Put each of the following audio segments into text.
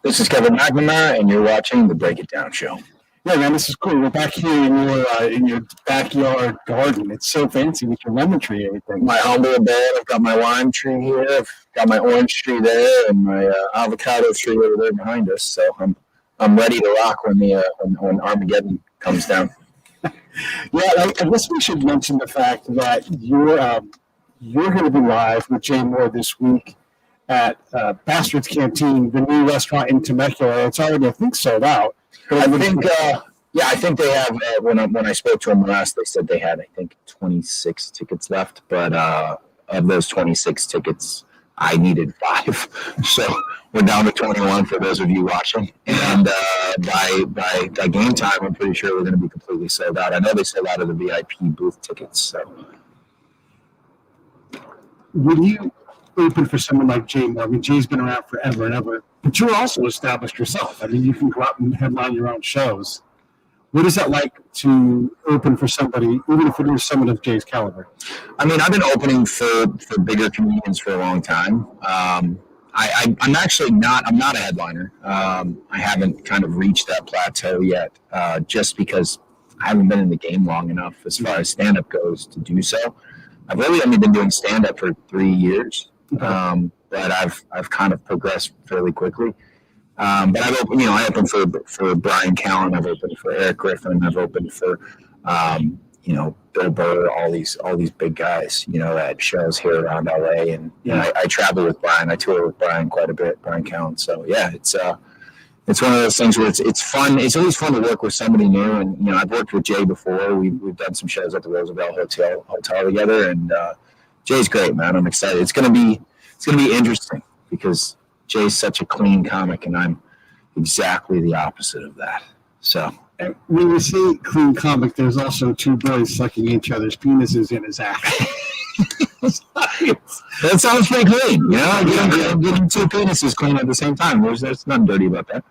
This is Kevin McNamara, and you're watching the Break It Down Show. Yeah, man, this is cool. We're back here in your backyard garden. It's so fancy with your lemon tree and everything. My humble abode. I've got my lime tree here. I've got my orange tree there, and my avocado tree over there behind us. So I'm ready to rock when Armageddon comes down. Yeah, I guess we should mention the fact that you're going to be live with Jay Moore this week at Bastard's Canteen, the new restaurant in Temecula. It's already, I think, sold out. I think they have. When I spoke to them last, they said they had, I think, 26 tickets left. But of those 26 tickets, I needed 5, so we're down to 21 for those of you watching. And by game time, I'm pretty sure we're going to be completely sold out. I know they sold out of the VIP booth tickets. So, would you open for someone like Jay Moore? I mean, Jay's been around forever and ever, but you're also established yourself. I mean, you can go out and headline your own shows. What is that like to open for somebody, even if it is someone of Jay's caliber? I mean, I've been opening for bigger comedians for a long time. I'm actually not. I'm not a headliner. I haven't kind of reached that plateau yet, just because I haven't been in the game long enough as far as stand-up goes to do so. I've really only been doing stand-up for 3 years. But I've kind of progressed fairly quickly. But I've opened, I opened for Brian Callen, I've opened for Eric Griffin, I've opened for Bill Burr, all these big guys, at shows here around LA, and I travel with Brian, I tour with Brian quite a bit, Brian Callen. So yeah, it's one of those things where it's fun. It's always fun to work with somebody new, and I've worked with Jay before. We've done some shows at the Roosevelt Hotel together, and Jay's great, man. I'm excited. It's gonna be interesting because Jay's such a clean comic, and I'm exactly the opposite of that. So when you say clean comic, there's also 2 boys sucking each other's penises in his act. That sounds pretty clean. Getting 2 penises clean at the same time. There's nothing dirty about that.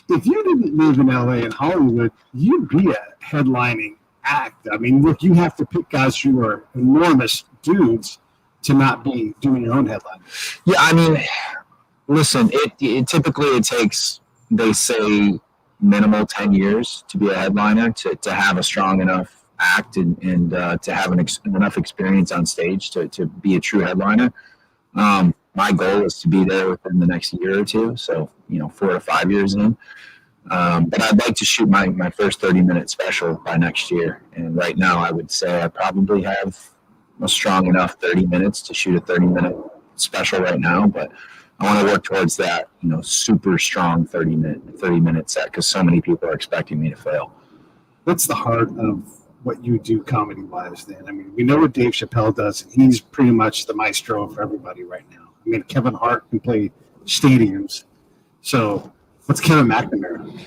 If you didn't live in LA and Hollywood, you'd be a headlining act. I mean, look, you have to pick guys who are enormous dudes to not be doing your own headline. Yeah, I mean, listen, it typically takes, they say, minimal 10 years to be a headliner to have a strong enough act and to have enough experience on stage to be a true headliner. My goal is to be there within the next year or two, so 4 to 5 years in. But I'd like to shoot my first 30-minute special by next year. And right now, I would say I probably have a strong enough 30 minutes to shoot a 30-minute special right now. But I want to work towards that, super strong 30-minute set, because so many people are expecting me to fail. What's the heart of what you do comedy-wise then? I mean, we know what Dave Chappelle does, and he's pretty much the maestro for everybody right now. I mean, Kevin Hart can play stadiums. So what's Kevin McNamara?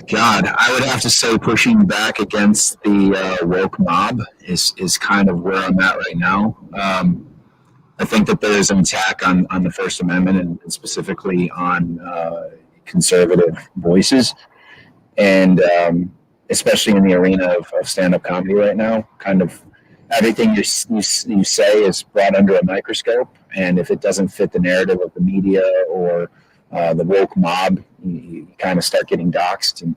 God, I would have to say pushing back against the woke mob is kind of where I'm at right now. I think that there is an attack on the First Amendment and specifically on conservative voices. And especially in the arena of stand-up comedy right now, kind of everything you say is brought under a microscope. And if it doesn't fit the narrative of the media or the woke mob, you kind of start getting doxxed. And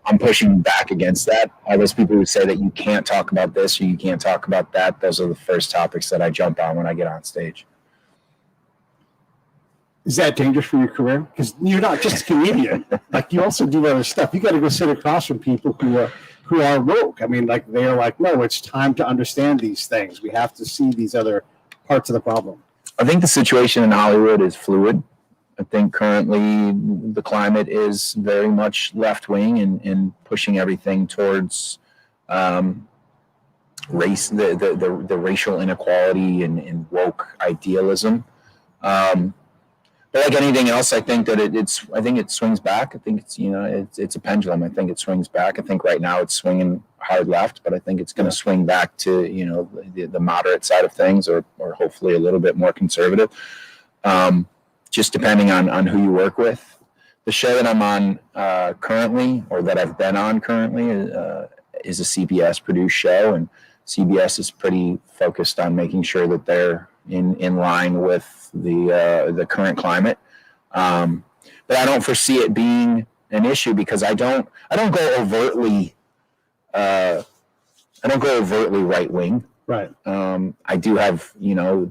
I'm pushing back against that. All those people who say that you can't talk about this or you can't talk about that, those are the first topics that I jump on when I get on stage. Is that dangerous for your career? Because you're not just a comedian. Like, you also do other stuff. You got to go sit across from people who are woke. I mean, like, they're like, no, it's time to understand these things. We have to see these other parts of the problem. I think the situation in Hollywood is fluid. I think currently the climate is very much left-wing and pushing everything towards race, the racial inequality and woke idealism. But like anything else, I think that it swings back. I think it's a pendulum. I think it swings back. I think right now it's swinging hard left, but I think it's going to swing back to the moderate side of things, or hopefully a little bit more conservative. Just depending on who you work with. The show that I'm on currently, or that I've been on currently, is a CBS produced show, and CBS is pretty focused on making sure that they're in line with the current climate. But I don't foresee it being an issue because I don't go overtly right wing. Right. I do have,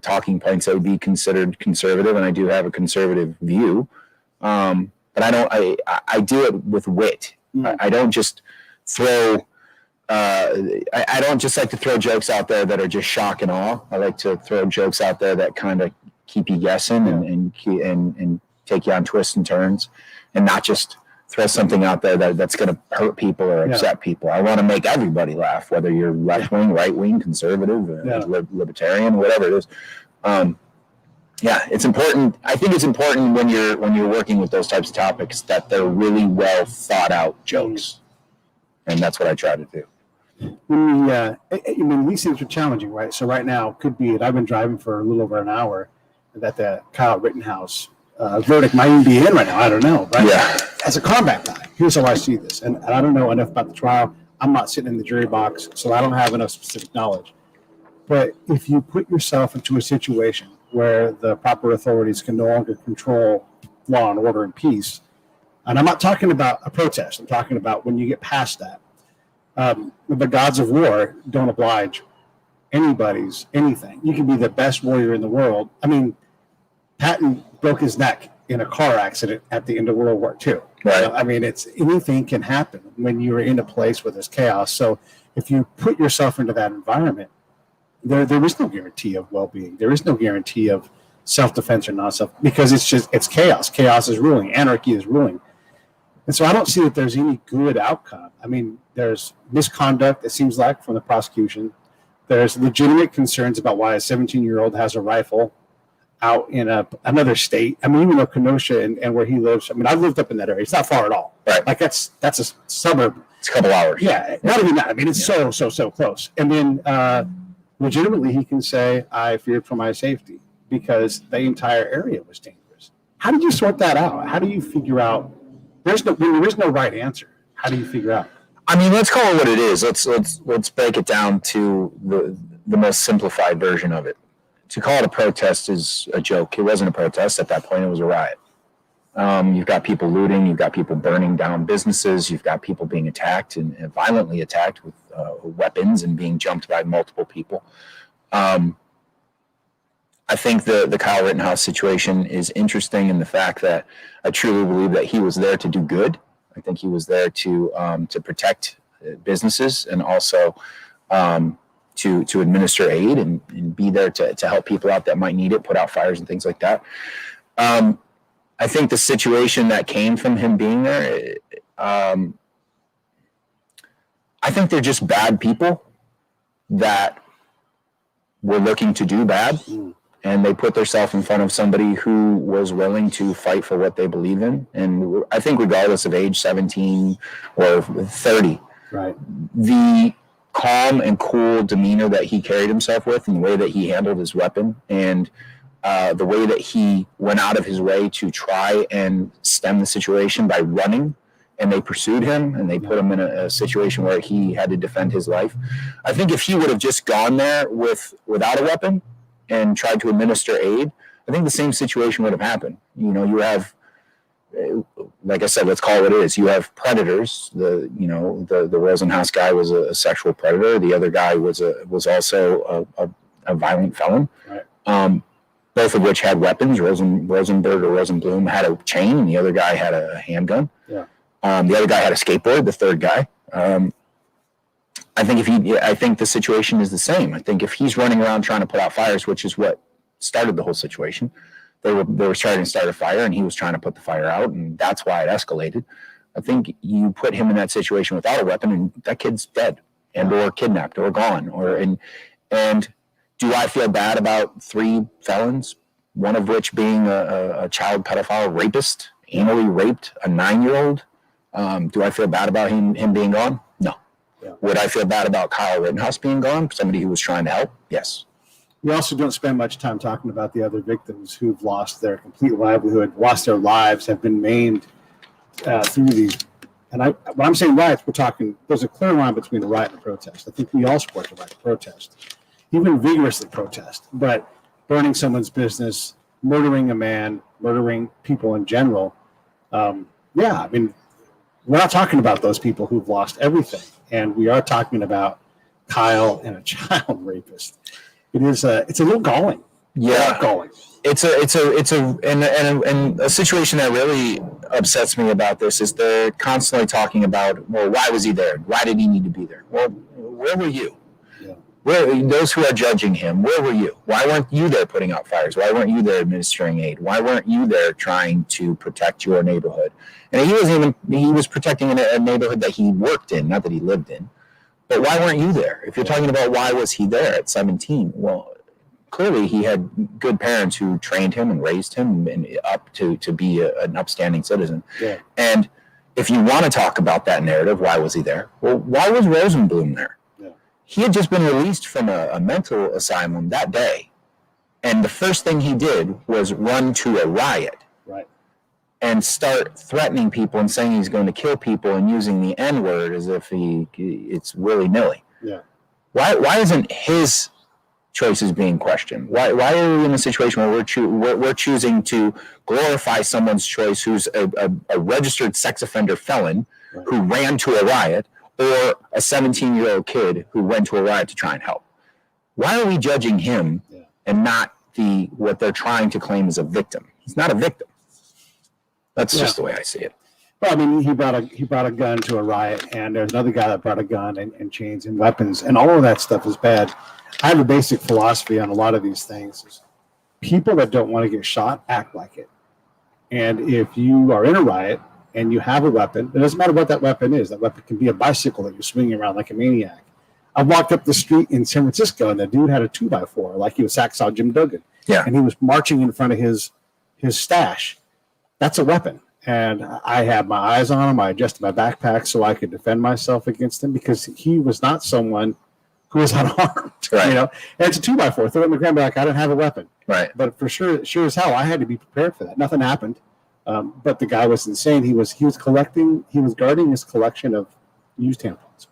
talking points that would be considered conservative, and I do have a conservative view. But I do it with wit. I don't just throw, I don't just like to throw jokes out there that are just shock and awe. I like to throw jokes out there that kind of keep you guessing and take you on twists and turns, and not just throw something out there that's going to hurt people or upset people. I want to make everybody laugh, whether you're left wing, right wing, conservative, libertarian, whatever it is. It's important. I think it's important when you're working with those types of topics that they're really well thought out jokes, and that's what I try to do. These things are challenging, right? So right now, could be that I've been driving for a little over an hour, that the Kyle Rittenhouse verdict might even be in right now. I don't know, right? Yeah. As a combat guy, here's how I see this, and I don't know enough about the trial. I'm not sitting in the jury box, so I don't have enough specific knowledge. But if you put yourself into a situation where the proper authorities can no longer control law and order and peace, and I'm not talking about a protest, I'm talking about when you get past that, the gods of war don't oblige anybody's anything. You can be the best warrior in the world. I mean, Patton broke his neck in a car accident at the end of World War II. Right. I mean, anything can happen when you're in a place where there's chaos. So if you put yourself into that environment, there is no guarantee of well-being. There is no guarantee of self-defense or non-self, because it's chaos. Chaos is ruling. Anarchy is ruling. And so I don't see that there's any good outcome. I mean, there's misconduct, it seems like, from the prosecution. There's legitimate concerns about why a 17-year-old has a rifle out in another state. I mean, even though Kenosha and where he lives, I mean, I've lived up in that area. It's not far at all. Right. Like that's a suburb. It's a couple hours. Yeah, not even that. I mean, it's so close. And then legitimately, he can say, I feared for my safety because the entire area was dangerous. How did you sort that out? How do you figure out? There is no right answer. How do you figure out? I mean, let's call it what it is. Let's break it down to the most simplified version of it. To call it a protest is a joke. It wasn't a protest. At that point, it was a riot. You've got people looting. You've got people burning down businesses. You've got people being attacked and violently attacked with weapons and being jumped by multiple people. I think the Kyle Rittenhouse situation is interesting in the fact that I truly believe that he was there to do good. I think he was there to protect businesses and also to administer aid and be there to help people out that might need it, put out fires and things like that. I think the situation that came from him being there, I think they're just bad people that were looking to do bad. And they put themselves in front of somebody who was willing to fight for what they believe in. And I think regardless of age, 17 or 30, right, the calm and cool demeanor that he carried himself with and the way that he handled his weapon and the way that he went out of his way to try and stem the situation by running, and they pursued him and they put him in a situation where he had to defend his life. I think if he would have just gone there without a weapon and tried to administer aid, I think the same situation would have happened. You know, you have, like I said, let's call it what it is. You have predators. The Rosenhaus guy was a sexual predator. The other guy was also a violent felon. Right. Both of which had weapons. Rosenberg or Rosenblum had a chain, and the other guy had a handgun. Yeah. The other guy had a skateboard. The third guy. I think the situation is the same. I think if he's running around trying to put out fires, which is what started the whole situation, they were trying to start a fire, and he was trying to put the fire out, and that's why it escalated. I think you put him in that situation without a weapon, and that kid's dead, and or kidnapped, or gone, and do I feel bad about 3 felons, one of which being a child pedophile rapist, anally raped a 9-year-old? Do I feel bad about him being gone? No. Yeah. Would I feel bad about Kyle Rittenhouse being gone? Somebody who was trying to help? Yes. We also don't spend much time talking about the other victims who've lost their complete livelihood, lost their lives, have been maimed through these. And when I'm saying riots, we're talking, there's a clear line between a riot and a protest. I think we all support the right to protest, even vigorously protest. But burning someone's business, murdering a man, murdering people in general. Yeah, I mean, we're not talking about those people who've lost everything, and we are talking about Kyle and a child rapist. It's a little galling. Yeah, galling. It's a situation that really upsets me about this is they're constantly talking about, well, why was he there? Why did he need to be there? Well, where were you? Those who are judging him, where were you? Why weren't you there putting out fires? Why weren't you there administering aid? Why weren't you there trying to protect your neighborhood? And he was protecting a neighborhood that he worked in, not that he lived in. But why weren't you there? If you're talking about why was he there at 17, well, clearly he had good parents who trained him and raised him and up to be an upstanding citizen. Yeah. And if you want to talk about that narrative, why was he there? Well, why was Rosenblum there? He had just been released from a mental asylum that day. And the first thing he did was run to a riot. Right. And start threatening people and saying he's going to kill people and using the N-word as if it's willy-nilly. Yeah. Why isn't his choices being questioned? Why are we in a situation where we're choosing to glorify someone's choice who's a registered sex offender felon who ran to a riot, or a 17-year-old kid who went to a riot to try and help? Why are we judging him and not what they're trying to claim as a victim? He's not a victim. That's just the way I see it. Well, I mean, he brought a gun to a riot, and there's another guy that brought a gun and chains and weapons, and all of that stuff is bad. I have a basic philosophy on a lot of these things. Is people that don't want to get shot act like it. And if you are in a riot and you have a weapon, it doesn't matter what that weapon is. That weapon can be a bicycle that you're swinging around like a maniac. I walked up the street in San Francisco, and the dude had a 2x4, like he was Hacksaw Jim Duggan. Yeah. And he was marching in front of his stash. That's a weapon. And I had my eyes on him. I adjusted my backpack so I could defend myself against him, because he was not someone who was unarmed. Right. You know, and it's a 2x4. Throw it in the ground, like, I didn't have a weapon. Right. But for sure as hell, I had to be prepared for that. Nothing happened. But the guy was insane. He was guarding his collection of used tampons.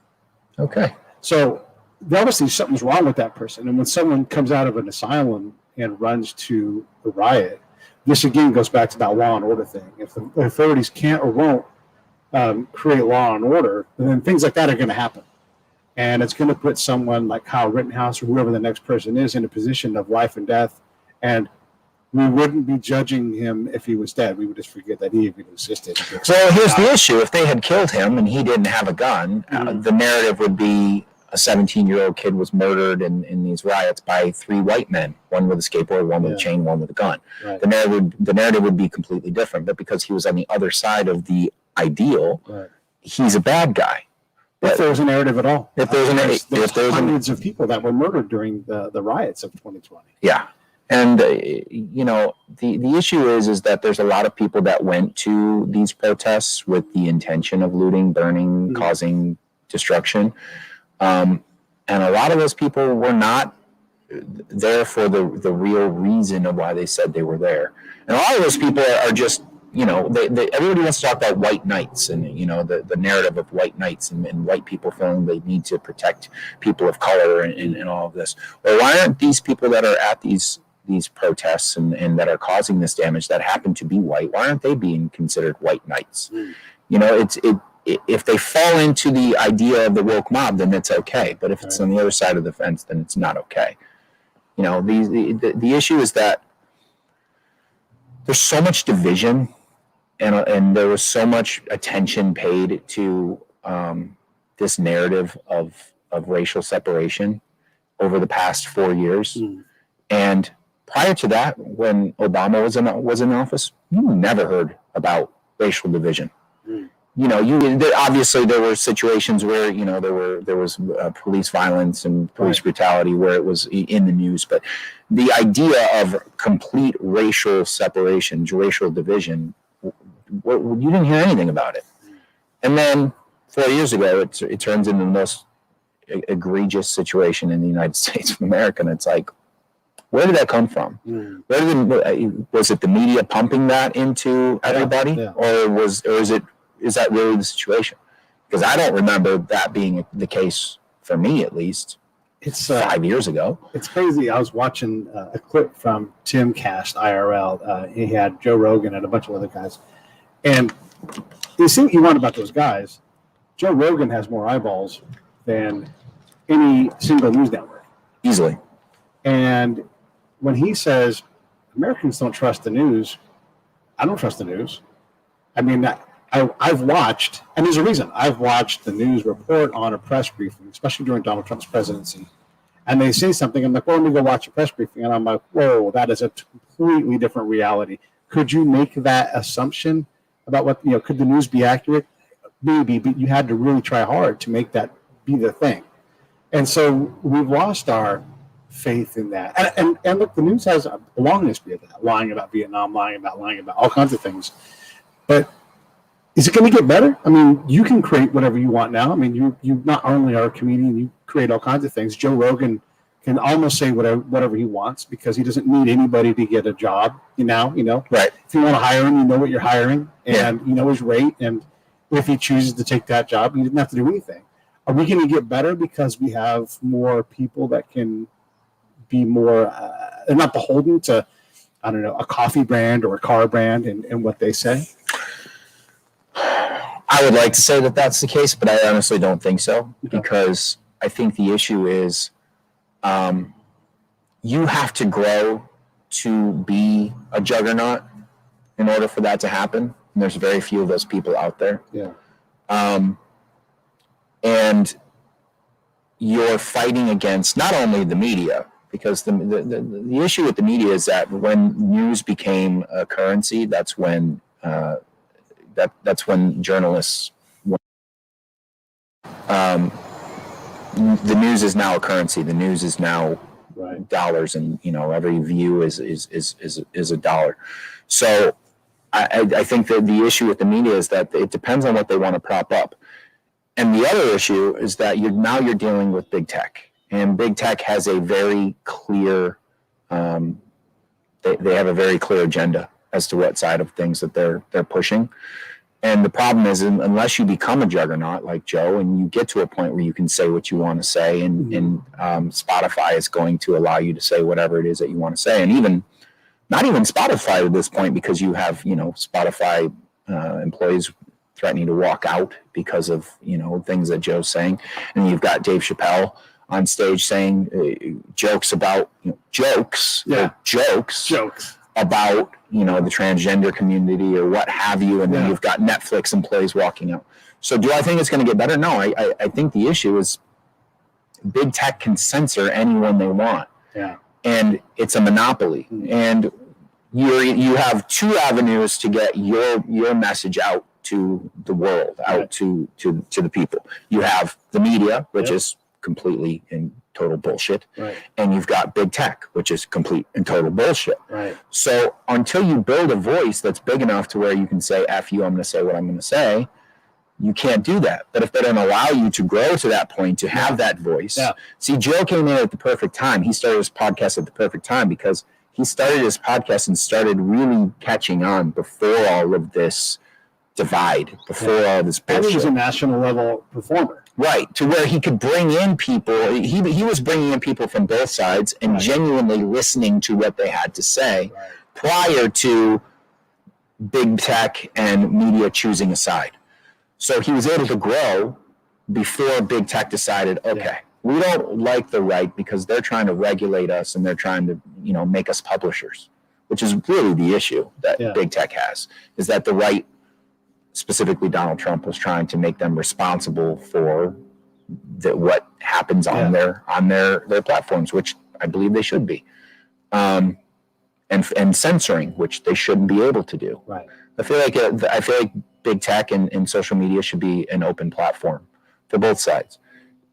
Okay. So obviously something's wrong with that person. And when someone comes out of an asylum and runs to a riot, this again goes back to that law and order thing. If the authorities can't or won't create law and order, then things like that are going to happen. And it's going to put someone like Kyle Rittenhouse or whoever the next person is in a position of life and death. And we wouldn't be judging him if he was dead. We would just forget that he even existed. So here's the issue. If they had killed him and he didn't have a gun, the narrative would be a 17-year-old kid was murdered in these riots by 3 white men, one with a skateboard, one with a chain, one with a gun. Right. The narrative would be completely different. But because he was on the other side of the ideal, he's a bad guy. If there's a narrative at all. If there's hundreds of people that were murdered during the riots of 2020. Yeah. And, the issue is that there's a lot of people that went to these protests with the intention of looting, burning, causing destruction. And a lot of those people were not there for the real reason of why they said they were there. And a lot of those people are just, everybody wants to talk about white knights and, the narrative of white knights and white people feeling they need to protect people of color and all of this. Well, why aren't these people that are at these protests and that are causing this damage that happen to be white, why aren't they being considered white knights? If they fall into the idea of the woke mob, then it's okay. But if it's on the other side of the fence, then it's not okay. The issue is that there's so much division and there was so much attention paid to this narrative of racial separation over the past 4 years. And prior to that, when Obama was in office, you never heard about racial division. Obviously there were situations where there was police violence and police brutality where it was in the news, but the idea of complete racial separation, racial division, you didn't hear anything about it. And then 4 years ago, it turns into the most egregious situation in the United States of America, and it's like, where did that come from? Was it the media pumping that into everybody, or is that really the situation? Because I don't remember that being the case for me, at least. It's 5 years ago. It's crazy. I was watching a clip from Tim Cast IRL. He had Joe Rogan and a bunch of other guys. And you see what you want about those guys. Joe Rogan has more eyeballs than any single news network. Easily. And when he says Americans don't trust the news, I don't trust the news. I mean, I've watched, and there's a reason, I've watched the news report on a press briefing, especially during Donald Trump's presidency. And they say something, I'm like, well, let me go watch a press briefing. And I'm like, whoa, that is a completely different reality. Could you make that assumption about what, could the news be accurate? Maybe, but you had to really try hard to make that be the thing. And so we've lost our faith in that. And look, the news has a long history of that, lying about Vietnam, lying about all kinds of things. But is it going to get better? I mean, you can create whatever you want now. I mean, you not only are a comedian, you create all kinds of things. Joe Rogan can almost say whatever he wants because he doesn't need anybody to get a job now, Right. If you want to hire him, you know what you're hiring and you know his rate. And if he chooses to take that job, he doesn't have to do anything. Are we going to get better because we have more people that can be more, they're not beholden to, I don't know, a coffee brand or a car brand and what they say? I would like to say that that's the case, but I honestly don't think so because I think the issue is you have to grow to be a juggernaut in order for that to happen. And there's very few of those people out there. Yeah. And you're fighting against not only the media, because the issue with the media is that when news became a currency, that's when that's when journalists. The news is now a currency. The news is now dollars, and every view is a dollar. So I think that the issue with the media is that it depends on what they want to prop up. And the other issue is that you're dealing with big tech, and big tech has a very clear, they have a very clear agenda as to what side of things that they're pushing. And the problem is, unless you become a juggernaut like Joe, and you get to a point where you can say what you want to say, and Spotify is going to allow you to say whatever it is that you want to say, and not even Spotify at this point, because you have Spotify employees threatening to walk out because of things that Joe's saying, and you've got Dave Chappelle on stage saying jokes about jokes about the transgender community or what have you, and then you've got Netflix employees walking out. So do I think it's going to get better? No, I think the issue is big tech can censor anyone they want, and it's a monopoly, and you have two avenues to get your message out to the world, out to the people. You have the media, which is completely and total bullshit, and you've got big tech, which is complete and total bullshit. So until you build a voice that's big enough to where you can say, F you, I'm going to say what I'm going to say, you can't do that. But if they don't allow you to grow to that point, to have that voice. See, Joe came in at the perfect time. He started his podcast at the perfect time because he started his podcast and started really catching on before all of this divide, before all this bullshit. And he was a national level performer. Right, to where he could bring in people. He was bringing in people from both sides and genuinely listening to what they had to say prior to big tech and media choosing a side. So he was able to grow before big tech decided, we don't like the right because they're trying to regulate us and they're trying to, make us publishers, which is really the issue that big tech has, is that the right, specifically Donald Trump, was trying to make them responsible for what happens on their platforms, which I believe they should be, and censoring, which they shouldn't be able to do. I feel like big tech and social media should be an open platform for both sides.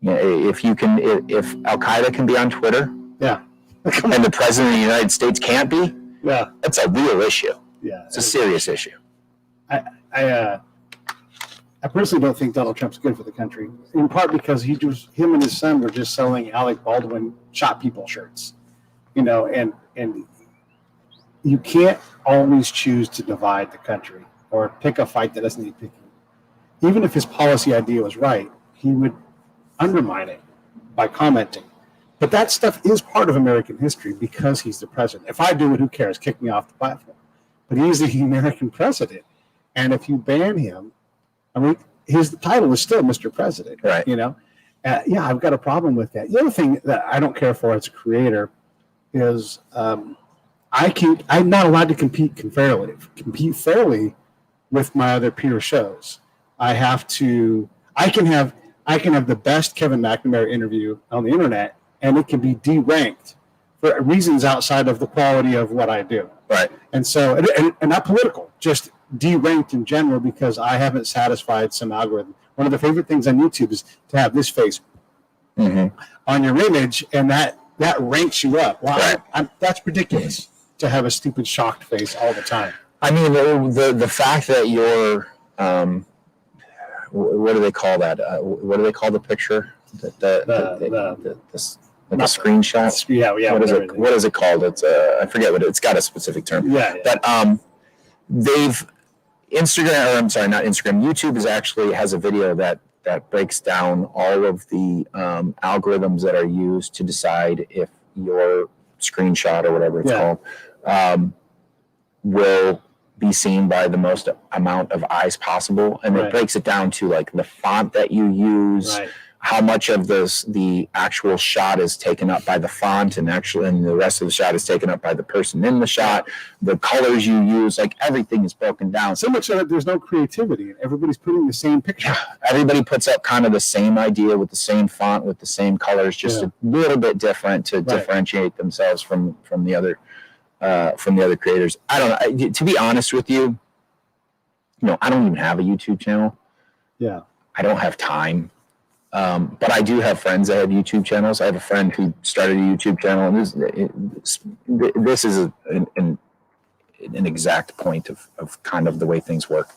If Al Qaeda can be on Twitter, and the president of the United States can't be, that's a real issue. It's a serious issue. I personally don't think Donald Trump's good for the country, in part because him and his son were just selling Alec Baldwin shot people shirts, and you can't always choose to divide the country or pick a fight that doesn't need picking. Even if his policy idea was right, he would undermine it by commenting. But that stuff is part of American history because he's the president. If I do it, who cares? Kick me off the platform. But he's the American president. And if you ban him, I mean, his title is still Mr. President, right? Yeah, I've got a problem with that. The other thing that I don't care for as a creator is I'm not allowed to compete fairly with my other peer shows. I can have the best Kevin McNamara interview on the internet, and it can be deranked for reasons outside of the quality of what I do. Right. And so, and not political, just deranked in general because I haven't satisfied some algorithm. One of the favorite things on YouTube is to have this face on your image, and that ranks you up. Wow, right. That's ridiculous to have a stupid shocked face all the time. I mean, the fact that you're, what do they call that? What do they call the picture? The screenshot. Yeah. What is it called? It's I forget what it's got a specific term. Yeah. But YouTube has a video that breaks down all of the algorithms that are used to decide if your screenshot or whatever it's called will be seen by the most amount of eyes possible, and it breaks it down to like the font that you use, how much of the actual shot is taken up by the font, and the rest of the shot is taken up by the person in the shot, the colors you use, like everything is broken down. So much so that there's no creativity. Everybody's putting the same picture. Everybody puts up kind of the same idea with the same font, with the same colors, just a little bit different to differentiate themselves from the other creators. I don't know. To be honest with you, I don't even have a YouTube channel. Yeah. I don't have time. But I do have friends that have YouTube channels. I have a friend who started a YouTube channel, and this is an exact point of kind of the way things work.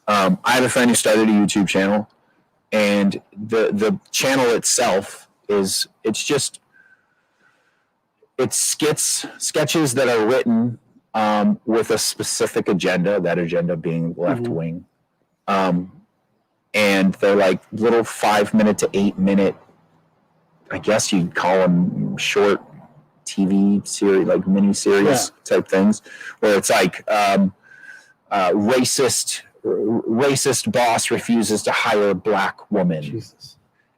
I have a friend who started a YouTube channel, and the channel itself it's sketches that are written with a specific agenda, that agenda being left wing. And they're like little 5-minute to 8-minute, I guess you'd call them short TV series, like mini series type things, where it's like racist boss refuses to hire a black woman. Jesus.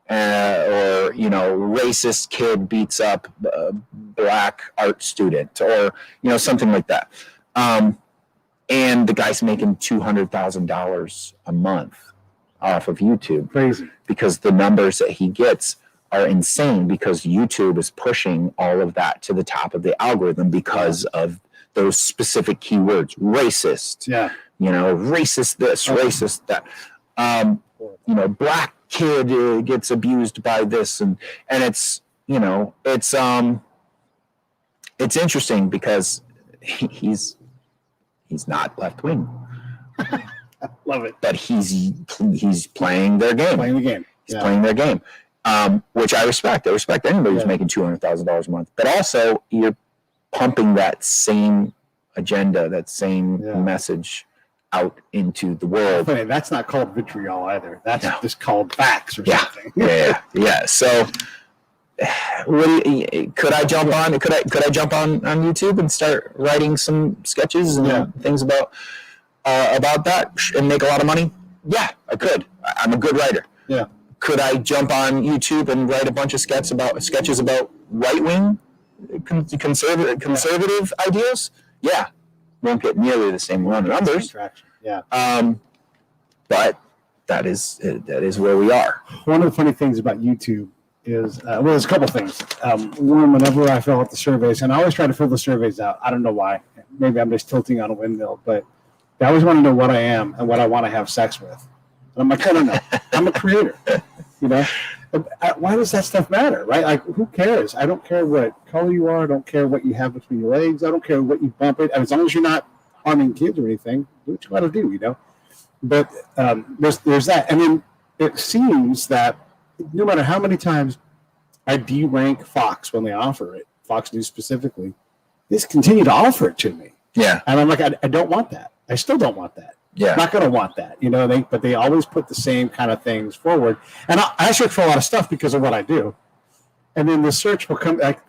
Or racist kid beats up a black art student, or something like that. And the guy's making $200,000 a month off of YouTube. Crazy. Because the numbers that he gets are insane, because YouTube is pushing all of that to the top of the algorithm because of those specific keywords. Racist. Yeah. Racist this, racist that. Black kid gets abused by this, and it's it's interesting because he's not left wing. Love it. But he's playing their game. Playing the game. He's playing their game, which I respect. I respect anybody who's making $200,000 a month. But also, you're pumping that same agenda, that same message out into the world. That's not called vitriol either. That's just called facts or something. Yeah. So, could I jump on? Could I jump on YouTube and start writing some sketches and things about that and make a lot of money? Yeah, I could. I'm a good writer. Yeah. Could I jump on YouTube and write a bunch of sketches about right-wing conservative ideas? Yeah. Won't get nearly the same amount of numbers. Yeah. But that is where we are. One of the funny things about YouTube is, there's a couple things. One, whenever I fill out the surveys, and I always try to fill the surveys out. I don't know why. Maybe I'm just tilting on a windmill, but I always want to know what I am and what I want to have sex with. And I'm like, I don't know. I'm a creator. Why does that stuff matter, right? Like, who cares? I don't care what color you are. I don't care what you have between your legs. I don't care what you bump it. As long as you're not harming kids or anything, do what you got to do, But there's that. And then it seems that no matter how many times I derank Fox when they offer it, Fox News specifically, they just continue to offer it to me. Yeah. And I'm like, I don't want that. I still don't want that. Yeah. I'm not going to want that, but they always put the same kind of things forward. And I search for a lot of stuff because of what I do. And then the search will come like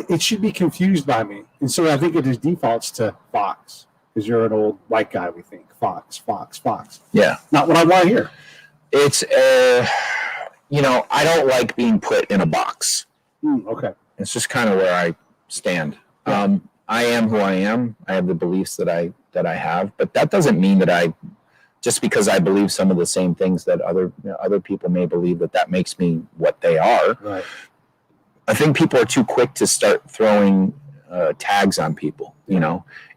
it should be confused by me, and so I think it just defaults to Fox because you're an old white guy. We think Fox, Fox, Fox. Yeah, not what I want to hear. It's I don't like being put in a box. Okay, it's just kind of where I stand. Yeah. I am who I am. I have the beliefs that I have, but that doesn't mean that just because I believe some of the same things that other people may believe that makes me what they are. Right. I think people are too quick to start throwing tags on people.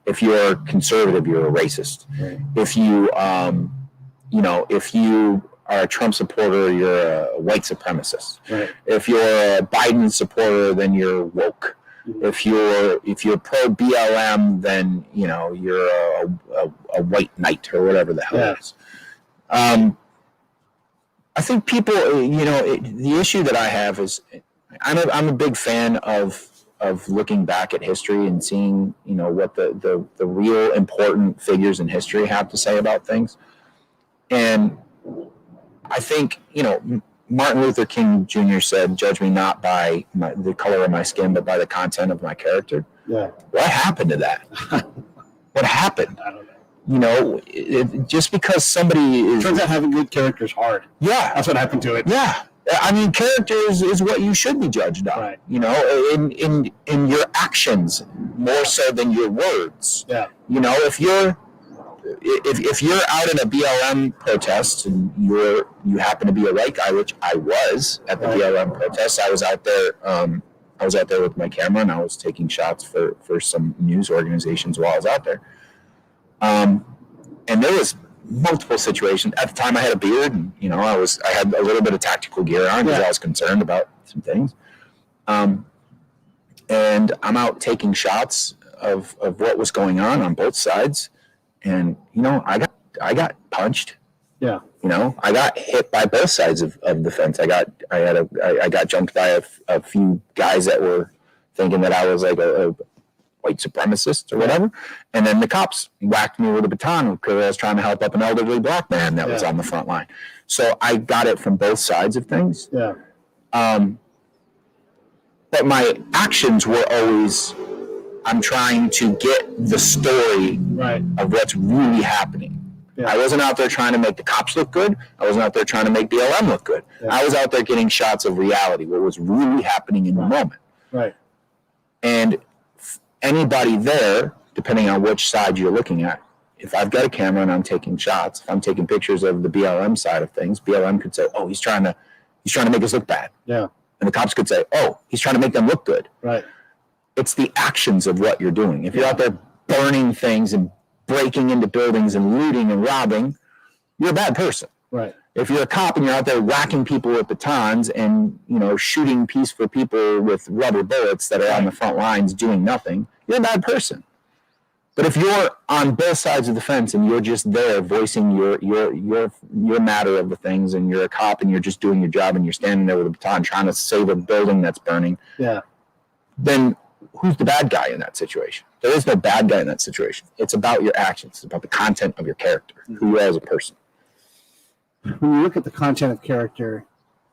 If you're conservative, you're a racist. Right. If you, if you are a Trump supporter, you're a white supremacist. Right. If you're a Biden supporter, then you're woke. Mm-hmm. If you're pro BLM, then you're a white knight or whatever the hell it is. I think people, the issue that I have is I'm a big fan of looking back at history and seeing what the real important figures in history have to say about things. And I think Martin Luther King Jr. said, "Judge me not by the color of my skin, but by the content of my character." Yeah. What happened to that? What happened? I don't know. Just because somebody is turns out having good character is hard. Yeah, that's what happened to it. Yeah. I mean, character is what you should be judged on. Right. In your actions more so than your words. Yeah. If you're out in a BLM protest and you happen to be a white guy, which I was at the BLM protest, I was out there. I was out there with my camera and I was taking shots for some news organizations while I was out there. And there was multiple situations. At the time, I had a beard, and I had a little bit of tactical gear on because I was concerned about some things. And I'm out taking shots of what was going on both sides, and I got punched. Yeah. I got hit by both sides of the fence. I got jumped by a few guys that were thinking that I was like a white supremacist or whatever. And then the cops whacked me with a baton because I was trying to help up an elderly black man that was on the front line. So I got it from both sides of things. Yeah. But my actions were always, I'm trying to get the story of what's really happening. Yeah. I wasn't out there trying to make the cops look good. I wasn't out there trying to make BLM look good. Yeah. I was out there getting shots of reality, what was really happening in the moment. Right. And anybody there, depending on which side you're looking at, if I've got a camera and I'm taking shots, if I'm taking pictures of the BLM side of things, BLM could say, "Oh, he's trying to make us look bad." Yeah. And the cops could say, "Oh, he's trying to make them look good." Right. It's the actions of what you're doing. If you're out there burning things and breaking into buildings and looting and robbing, you're a bad person. Right. If you're a cop and you're out there whacking people with batons and shooting peaceful people with rubber bullets that are on the front lines doing nothing, you're a bad person. But if you're on both sides of the fence and you're just there voicing your matter of the things, and you're a cop and you're just doing your job and you're standing there with a baton trying to save a building that's burning, then who's the bad guy in that situation? There is no bad guy in that situation. It's about your actions. It's about the content of your character, who you are as a person. When you look at the content of character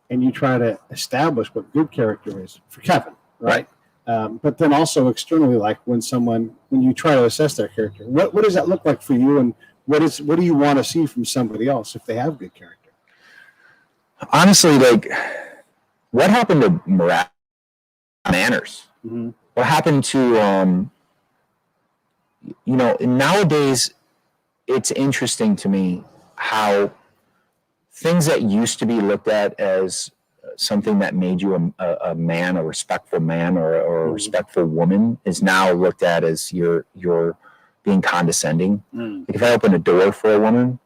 and you try to establish what good character is for Kevin, right? But then also externally, like when you try to assess their character, what does that look like for you, and what do you want to see from somebody else if they have good character? Honestly, like, what happened to manners? Mm-hmm. What happened to nowadays? It's interesting to me how things that used to be looked at as something that made you a man, a respectful man, or a respectful woman, is now looked at as you're being condescending. Like if I open a door for a woman,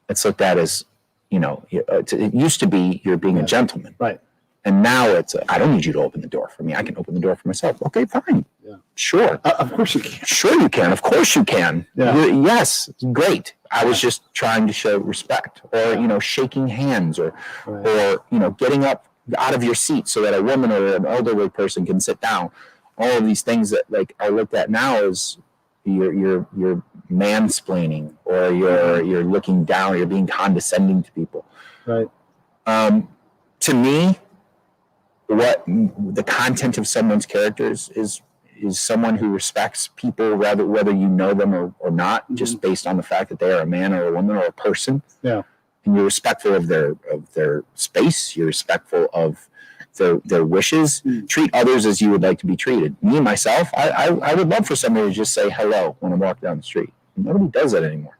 it's looked at as, it used to be you're being a gentleman. Right. And now it's, I don't need you to open the door for me. I can open the door for myself. Okay, fine. Yeah. Sure. Of course you can. Sure you can. Of course you can. Yeah. Yes, great. I was just trying to show respect, or, shaking hands, or getting up out of your seat so that a woman or an elderly person can sit down. All of these things that are looked at now as you're mansplaining, or you're looking down, or you're being condescending to people. Right. To me, what the content of someone's characters is someone who respects people whether you know them or not, just based on the fact that they are a man or a woman or a person. Yeah. And you're respectful of their space. You're respectful of their wishes. Treat others as you would like to be treated. Me, myself, I would love for somebody to just say hello when I walk down the street. Nobody does that anymore.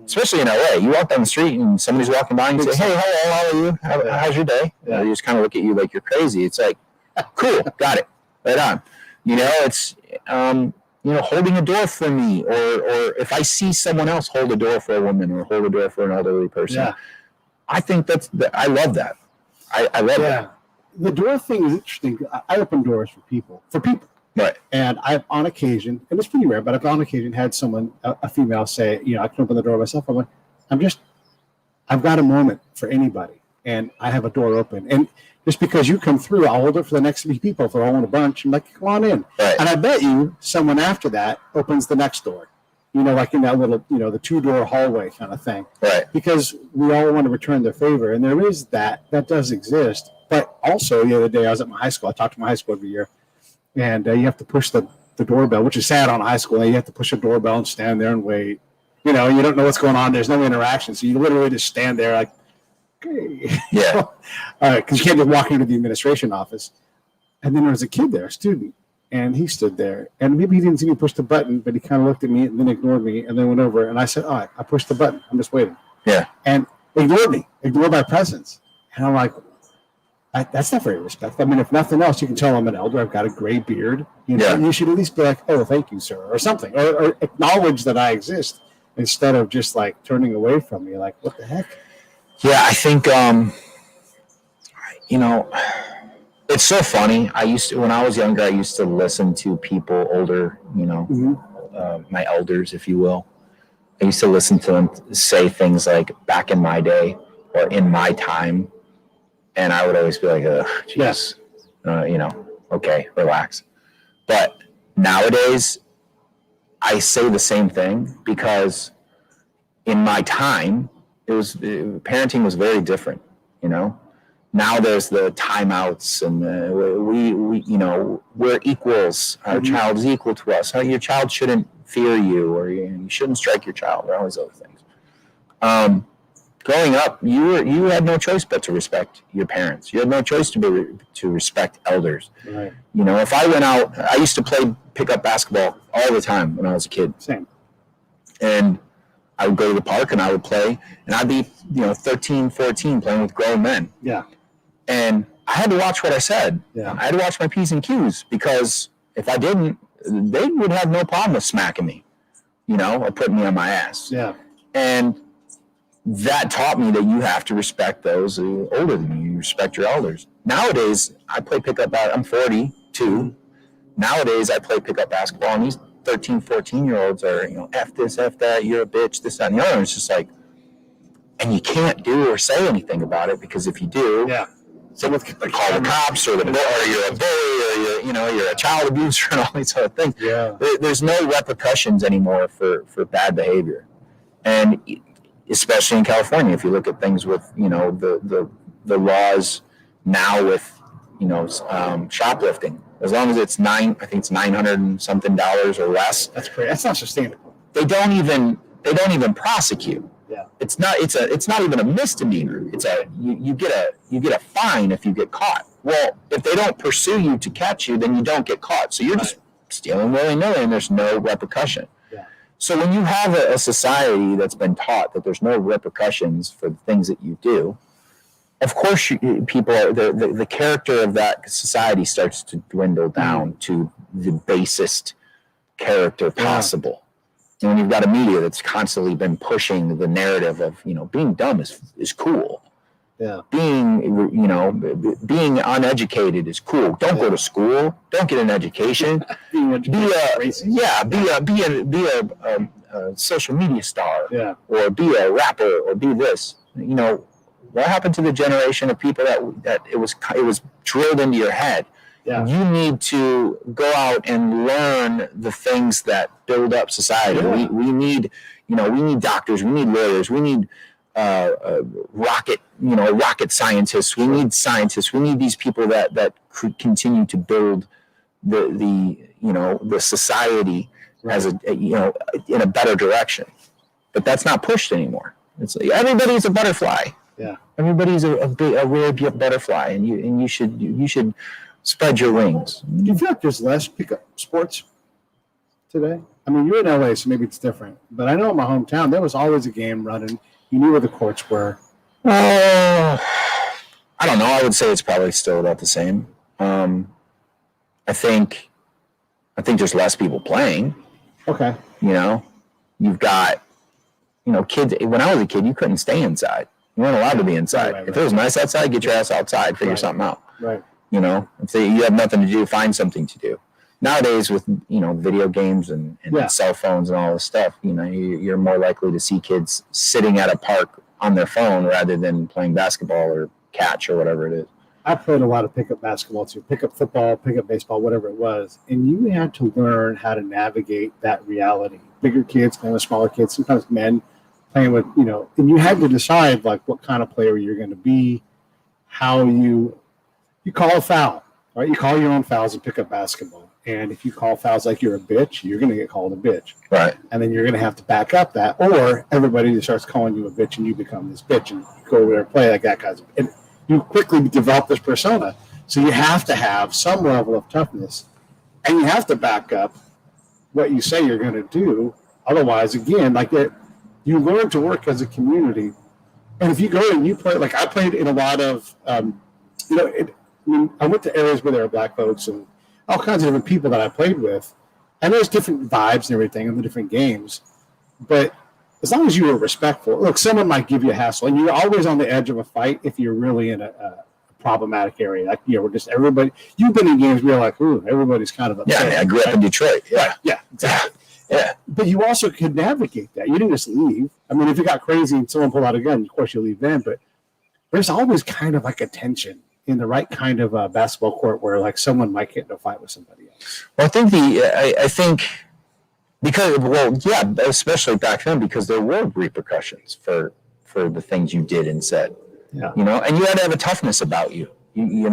Especially in LA. You walk down the street and somebody's walking by and you say, hey, hello, how are you? How's your day? They just kind of look at you like you're crazy. It's like, cool, got it, right on. It's, holding a door for me, or if I see someone else hold a door for a woman or hold a door for an elderly person, I think I love that. I love it. The door thing is interesting. I open doors for people. Right. And I've on occasion, and it's pretty rare, but I've on occasion had someone, a female, say, I can open the door myself. I'm like, I've got a moment for anybody, and I have a door open. And just because you come through, I'll hold it for the next 3 people if they're all in a bunch. I'm like, come on in. Right. And I bet you someone after that opens the next door, like in that little, the 2-door hallway kind of thing. Right. Because we all want to return their favor. And there is that does exist. But also the other day I was at my high school. I talk to my high school every year. And you have to push the doorbell, which is sad on high school. You have to push a doorbell and stand there and wait. You don't know what's going on. There's no interaction. So you literally just stand there like, okay. Yeah. Because you can't just walk into the administration office. And then there was a kid there, a student, and he stood there. And maybe he didn't see me push the button, but he kind of looked at me and then ignored me and then went over. And I said, all right, I pushed the button. I'm just waiting. Yeah. And ignored my presence. And I'm like, that's not very respectful. I mean, if nothing else, you can tell I'm an elder. I've got a gray beard. You should at least be like, oh, thank you, sir, or something, or acknowledge that I exist instead of just like turning away from me. Like, what the heck? Yeah, I think, it's so funny. When I was younger, I used to listen to people older, my elders, if you will. I used to listen to them say things like back in my day or in my time. And I would always be like, geez, okay, relax. But nowadays, I say the same thing because in my time, parenting was very different, Now there's the timeouts and we're equals. Our child is equal to us. Your child shouldn't fear you, or you shouldn't strike your child, or all these other things. Growing up, you had no choice but to respect your parents. You had no choice to respect elders. Right. If I went out, I used to play pickup basketball all the time when I was a kid. Same. And I would go to the park and I would play, and I'd be 13, 14 playing with grown men. Yeah. And I had to watch what I said. Yeah. I had to watch my P's and Q's, because if I didn't, they would have no problem with smacking me, or putting me on my ass. Yeah. And that taught me that you have to respect those who are older than you. You respect your elders. Nowadays, I play pickup. I'm 42. Nowadays, I play pickup basketball, and these 13, 14-year-olds are, F this, F that, you're a bitch, this, that, and the other. And it's just like, and you can't do or say anything about it, because if you do, someone can call the cops, or you're a bully, or you're a child abuser, and all these other things. Yeah. There's no repercussions anymore for bad behavior. And especially in California, if you look at things with, the laws now with, shoplifting, as long as it's I think it's $900 and something or less. That's crazy. That's not sustainable. They don't even prosecute. Yeah. It's not even a misdemeanor. It's you get a fine if you get caught. Well, if they don't pursue you to catch you, then you don't get caught. So you're just stealing willy-nilly, and there's no repercussion. Yeah. So when you have a society that's been taught that there's no repercussions for the things that you do, of course, the character of that society starts to dwindle down to the basest character possible. And when you've got a media that's constantly been pushing the narrative of, being dumb is cool. Yeah. Being uneducated is cool. Don't go to school. Don't get an education. Be a social media star. Yeah. Or be a rapper, or be this. What happened to the generation of people that it was drilled into your head? Yeah. You need to go out and learn the things that build up society. Yeah. We need doctors, we need lawyers, we need rocket scientists. We need scientists. We need these people that could continue to build the society as in a better direction. But that's not pushed anymore. It's like everybody's a butterfly. Yeah, everybody's a really good butterfly, and you should spread your wings. Do you feel like there's less pickup sports today? I mean, you're in LA, so maybe it's different. But I know in my hometown, there was always a game running. You knew where the courts were. I don't know. I would say it's probably still about the same. I think there's less people playing. Okay. You've got, kids. When I was a kid, you couldn't stay inside. You weren't allowed to be inside. Right. If it was nice outside, get your ass outside, figure something out. Right. If you have nothing to do, find something to do. Nowadays, with video games and cell phones and all this stuff, you're more likely to see kids sitting at a park on their phone rather than playing basketball or catch or whatever it is. I played a lot of pickup basketball too, pickup football, pickup baseball, whatever it was, and you had to learn how to navigate that reality. Bigger kids playing with smaller kids, sometimes men playing with and you had to decide like what kind of player you're going to be, how you call a foul, right? You call your own fouls in pickup basketball. And if you call fouls like you're a bitch, you're going to get called a bitch. Right. And then you're going to have to back up that. Or everybody starts calling you a bitch and you become this bitch and you go over there and play like that guy's. And you quickly develop this persona. So you have to have some level of toughness. And you have to back up what you say you're going to do. Otherwise, again, you learn to work as a community. And if you go and you play, like I played in a lot of, I went to areas where there were black folks and all kinds of different people that I played with. And there's different vibes and everything in the different games. But as long as you were respectful, look, someone might give you a hassle. And you're always on the edge of a fight if you're really in a problematic area. Like, we're just everybody. You've been in games where you're like, ooh, everybody's kind of upset. Yeah, I grew up in Detroit. Yeah. Right. Yeah, exactly. Yeah. But you also could navigate that. You didn't just leave. I mean, if it got crazy and someone pulled out a gun, of course you leave then. But there's always kind of like a tension in the right kind of basketball court where like someone might get in a fight with somebody else. Well, I think because especially back then because there were repercussions for the things you did and said. Yeah. And you had to have a toughness about you. You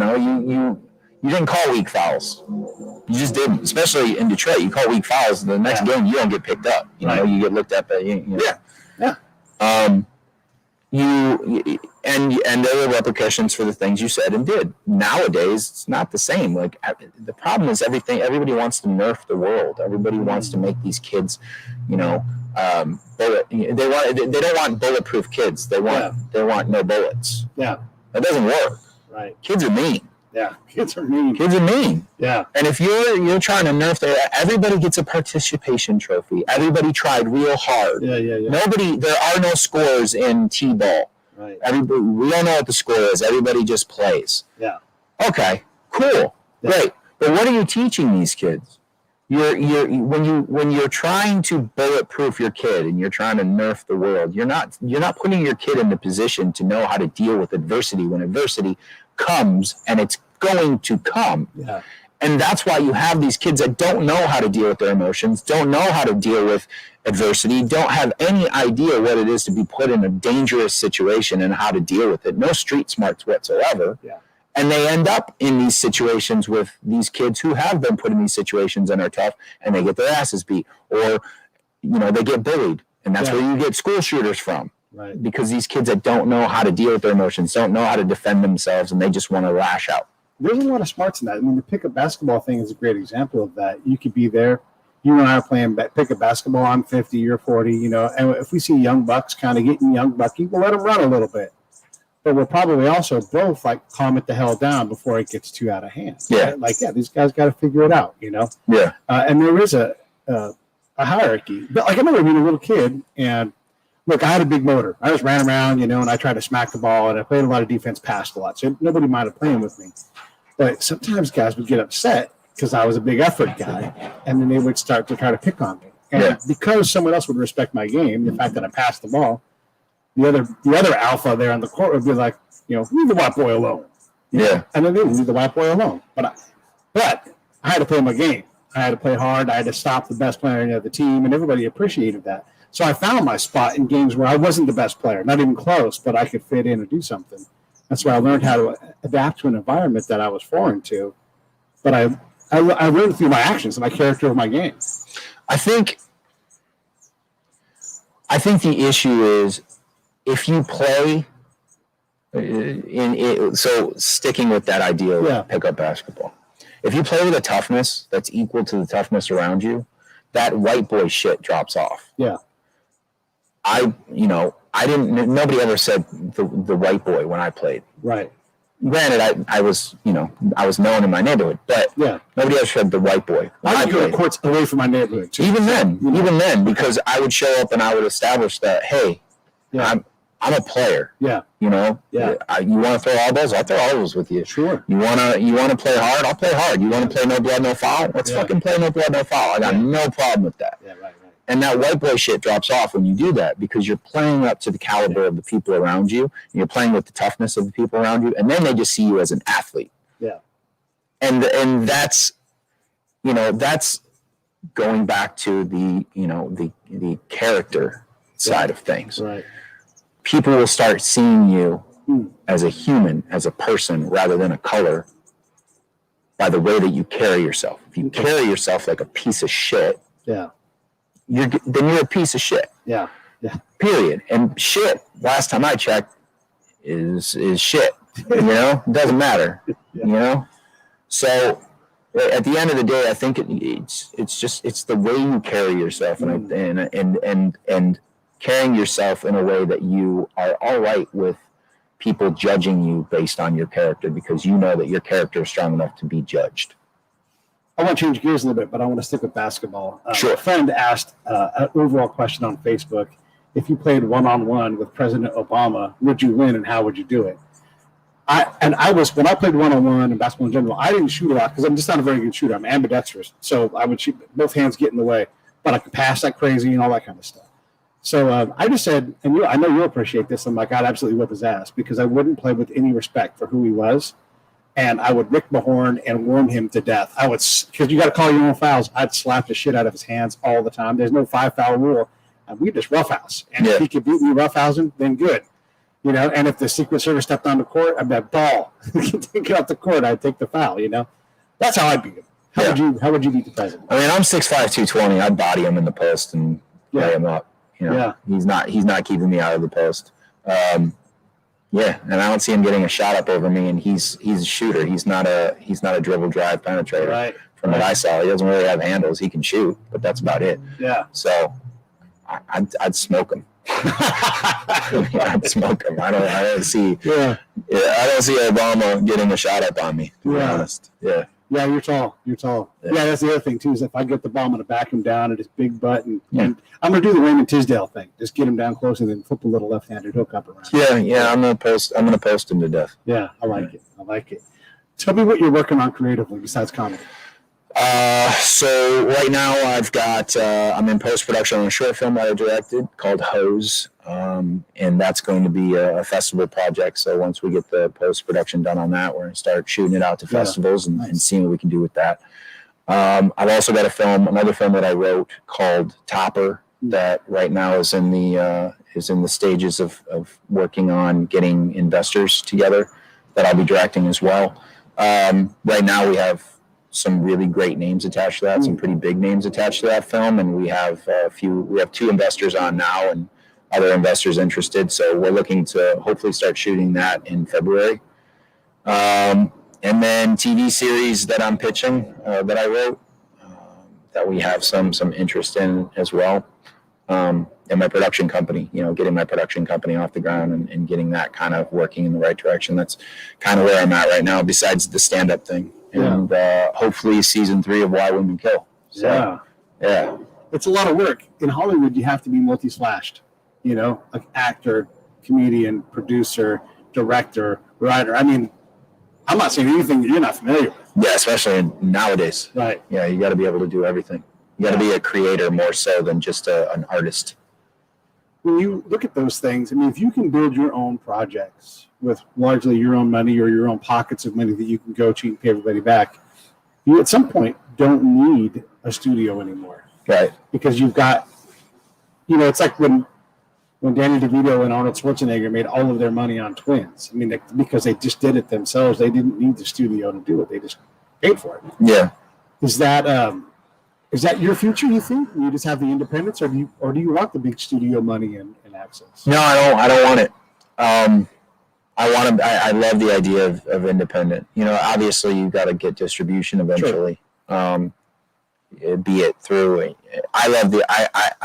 didn't call weak fouls. You just didn't. Especially in Detroit, you call weak fouls. The next game you don't get picked up. You get looked at. Yeah. And there were repercussions for the things you said and did. Nowadays, it's not the same. Like the problem is everybody wants to nerf the world. Everybody wants to make these kids, they don't want bulletproof kids. They want no bullets. Yeah. That doesn't work. Right. Kids are mean. Yeah. Kids are mean. Yeah. And if you're trying to nerf everybody gets a participation trophy. Everybody tried real hard. Yeah. There are no scores in T-ball. Right. We don't know what the score is. Everybody just plays. Yeah. Okay. Cool. Yeah. Great. But what are you teaching these kids? When you're trying to bulletproof your kid and you're trying to nerf the world, you're not putting your kid in the position to know how to deal with adversity when adversity comes, and it's going to come. Yeah. And that's why you have these kids that don't know how to deal with their emotions, don't know how to deal with adversity, don't have any idea what it is to be put in a dangerous situation and how to deal with it. No street smarts whatsoever. Yeah. And they end up in these situations with these kids who have been put in these situations and are tough, and they get their asses beat, or they get bullied, and that's where you get school shooters from. Right. Because these kids that don't know how to deal with their emotions, don't know how to defend themselves, and they just want to lash out. There's a lot of smarts in that. I mean, the pickup basketball thing is a great example of that. You could be there. You and I are playing pickup basketball. I'm 50, you're 40, and if we see young bucks kind of getting young bucky, we'll let them run a little bit. But we'll probably also both calm it the hell down before it gets too out of hand. Yeah. Right? These guys got to figure it out, Yeah. And there is a hierarchy. But I remember being a little kid and look, I had a big motor. I just ran around, and I tried to smack the ball, and I played a lot of defense, passed a lot. So nobody minded playing with me. But sometimes guys would get upset because I was a big effort guy, and then they would start to try to pick on me. And because someone else would respect my game, the fact that I passed the ball, the other alpha there on the court would be like, leave the white boy alone. Yeah. And then they would leave the white boy alone. But I had to play my game. I had to play hard. I had to stop the best player of the team, and everybody appreciated that. So I found my spot in games where I wasn't the best player, not even close, but I could fit in and do something. That's why I learned how to adapt to an environment that I was foreign to. But I learned through my actions and my character of my game. I think the issue is if you play so sticking with that idea of pickup basketball, if you play with a toughness that's equal to the toughness around you, that white boy shit drops off. Yeah. Nobody ever said the white boy when I played. Right. Granted, I was known in my neighborhood, but nobody ever said the white boy. I would go to courts away from my neighborhood too. Even then, because I would show up and I would establish that, hey, I'm a player. Yeah. You want to throw elbows? I'll throw elbows with you. Sure. You want to play hard? I'll play hard. You want to play no blood, no foul? Let's fucking play no blood, no foul. I got no problem with that. Yeah, right. And that white boy shit drops off when you do that because you're playing up to the caliber of the people around you. And you're playing with the toughness of the people around you. And then they just see you as an athlete. Yeah. And that's going back to the character side of things. Right. People will start seeing you as a human, as a person, rather than a color by the way that you carry yourself. If you carry yourself like a piece of shit, then you're a piece of shit. Yeah. Period. And shit, last time I checked, is shit. It doesn't matter. So at the end of the day, I think it's the way you carry yourself, and carrying yourself in a way that you are all right with people judging you based on your character, because you know that your character is strong enough to be judged. I want to change gears a little bit, but I want to stick with basketball. Sure. A friend asked an overall question on Facebook: if you played one-on-one with President Obama, would you win, and how would you do it? When I played one-on-one and basketball in general, I didn't shoot a lot because I'm just not a very good shooter. I'm ambidextrous, so I would shoot, both hands get in the way, but I could pass like crazy and all that kind of stuff. So I just said, and I know you'll appreciate this, I'm like, I'd absolutely whip his ass because I wouldn't play with any respect for who he was. And I would Rick Mahorn and warm him to death. I would, because you got to call your own fouls. I'd slap the shit out of his hands all the time. There's no 5-foul rule. And we just roughhouse. And if he could beat me roughhousing, then good. And if the Secret Service stepped on the court, I'd be like, ball. Take it off the court. I'd take the foul, That's how I'd beat him. How would you beat the president? I mean, I'm 6'5", 220. I'd body him in the post and lay him up. He's not keeping me out of the post. And I don't see him getting a shot up over me. And he's a shooter. He's not a dribble, drive, penetrator. Right. From what I saw, he doesn't really have handles. He can shoot, but that's about it. Yeah. So I'd smoke him. I'd smoke him. I don't see Obama getting a shot up on me, to be honest. Yeah. Yeah, you're tall. Yeah, that's the other thing, too, is if I get the bomb, I'm going to back him down at his big butt. And I'm going to do the Raymond Tisdale thing. Just get him down close and then flip a little left-handed hook up around. Yeah, I'm going to post him to death. Yeah, I like it. Tell me what you're working on creatively besides comedy. So right now I've got, I'm in post-production on a short film that I directed called Hose. And that's going to be a festival project. So once we get the post-production done on that, we're going to start shooting it out to festivals and seeing what we can do with that. I've also got another film that I wrote called Topper that right now is in the stages of working on getting investors together that I'll be directing as well. Right now we have some really great names attached to that, some pretty big names attached to that film, and we have two investors on now and other investors interested. So we're looking to hopefully start shooting that in February. And then TV series that I'm pitching that I wrote that we have some interest in as well. And my production company, getting my production company off the ground and getting that kind of working in the right direction. That's kind of where I'm at right now, besides the stand-up thing. And hopefully season 3 of Why Women Kill. So, yeah. It's a lot of work. In Hollywood, you have to be multi-slashed, like actor, comedian, producer, director, writer. I mean, I'm not saying anything that you're not familiar with. Yeah, especially nowadays. Right. Yeah, you got to be able to do everything. You got to be a creator more so than just an artist. When you look at those things, I mean, if you can build your own projects with largely your own money or your own pockets of money that you can go to and pay everybody back, you at some point don't need a studio anymore. Right. Because you've got it's like when Danny DeVito and Arnold Schwarzenegger made all of their money on Twins. I mean, because they just did it themselves. They didn't need the studio to do it. They just paid for it. Yeah. Is that your future, you think? You just have the independence, or do you want the big studio money and access? No, I don't want it. I love the idea of independent. Obviously you got to get distribution eventually. Sure. Be it through. I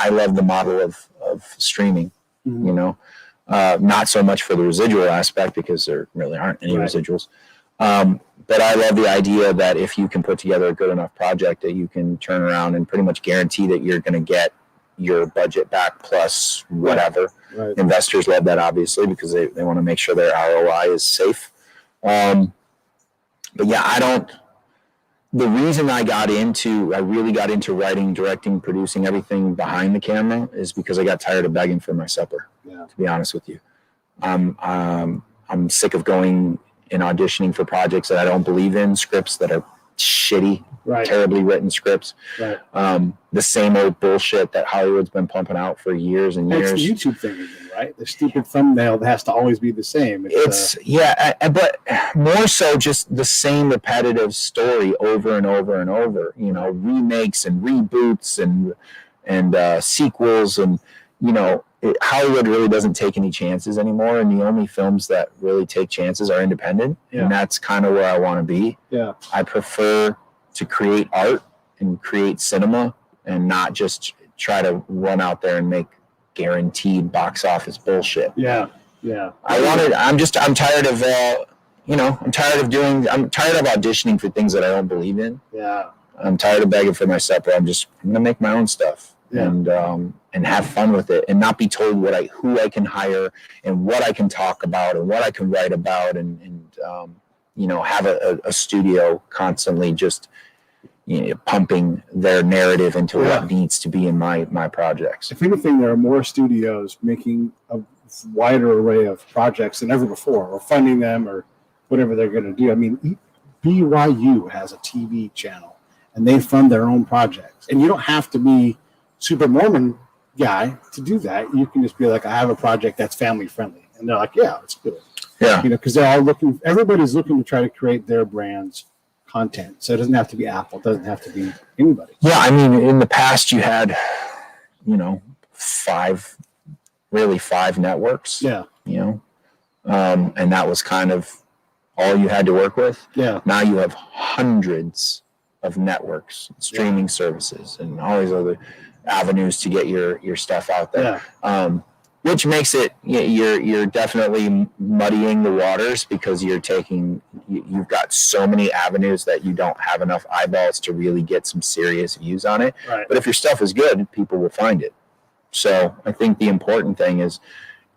love the model of streaming. Mm-hmm. Not so much for the residual aspect because there really aren't any residuals. But I love the idea that if you can put together a good enough project that you can turn around and pretty much guarantee that you're going to get your budget back plus whatever. Right. Investors love that, obviously, because they want to make sure their ROI is safe. But yeah, the reason I really got into writing, directing, producing everything behind the camera is because I got tired of begging for my supper, to be honest with you. I'm sick of going and auditioning for projects that I don't believe in, scripts that are shitty, terribly written scripts. Right. The same old bullshit that Hollywood's been pumping out for years and years. It's the YouTube thing again, right? The stupid thumbnail that has to always be the same. But more so just the same repetitive story over and over and over. Remakes and reboots and sequels, and Hollywood really doesn't take any chances anymore, and the only films that really take chances are independent, and that's kind of where I want to be. Yeah, I prefer to create art and create cinema, and not just try to run out there and make guaranteed box office bullshit. Yeah. I'm tired of I'm tired of auditioning for things that I don't believe in. Yeah, I'm tired of begging for my supper. I'm gonna make my own stuff. Yeah. And have fun with it, and not be told who I can hire and what I can talk about and what I can write about, and have a studio constantly just pumping their narrative into what needs to be in my projects. If anything, there are more studios making a wider array of projects than ever before, or funding them, or whatever they're going to do. I mean, BYU has a TV channel, and they fund their own projects, and you don't have to be super Mormon guy to do that. You can just be like, I have a project that's family friendly, and they're like, yeah, let's do it. Yeah, because everybody's looking to try to create their brand's content. So it doesn't have to be Apple, it doesn't have to be anybody. Yeah, I mean, in the past you had, 5 networks. Yeah, and that was kind of all you had to work with. Yeah. Now you have hundreds of networks, streaming services, and all these other avenues to get your stuff out there. Yeah. Which makes it, you're definitely muddying the waters, because you've got so many avenues that you don't have enough eyeballs to really get some serious views on it. Right. But if your stuff is good, people will find it. So I think the important thing is